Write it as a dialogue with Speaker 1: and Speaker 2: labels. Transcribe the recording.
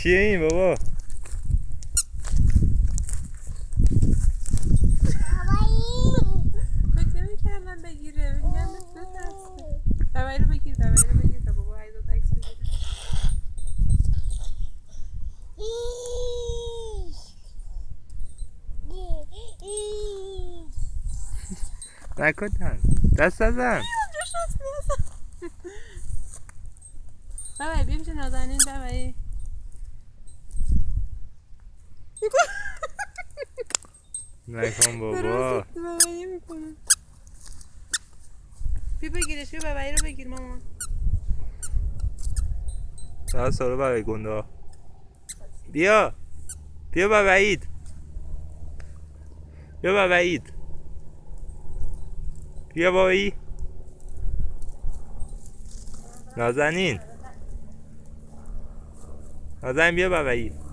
Speaker 1: چیه این بابا؟
Speaker 2: فکر نمی‌کردم بگیره. میگم بترسه. ببایی رو بگیر تا بابا عیدات عکس بگیره.
Speaker 1: نکن دست نزن.
Speaker 2: اونجاش دست نزن. ببایی بیا پیش نازنین ببایی.
Speaker 1: نکن بابا.
Speaker 2: درست ببایی میکنه. بیا بگیرش، بیا ببایی رو بگیر مامان.
Speaker 1: سارا برای گنده. بیا بابایید. بیا بابایید. بیا بابایی. نازنین بیا بابایی.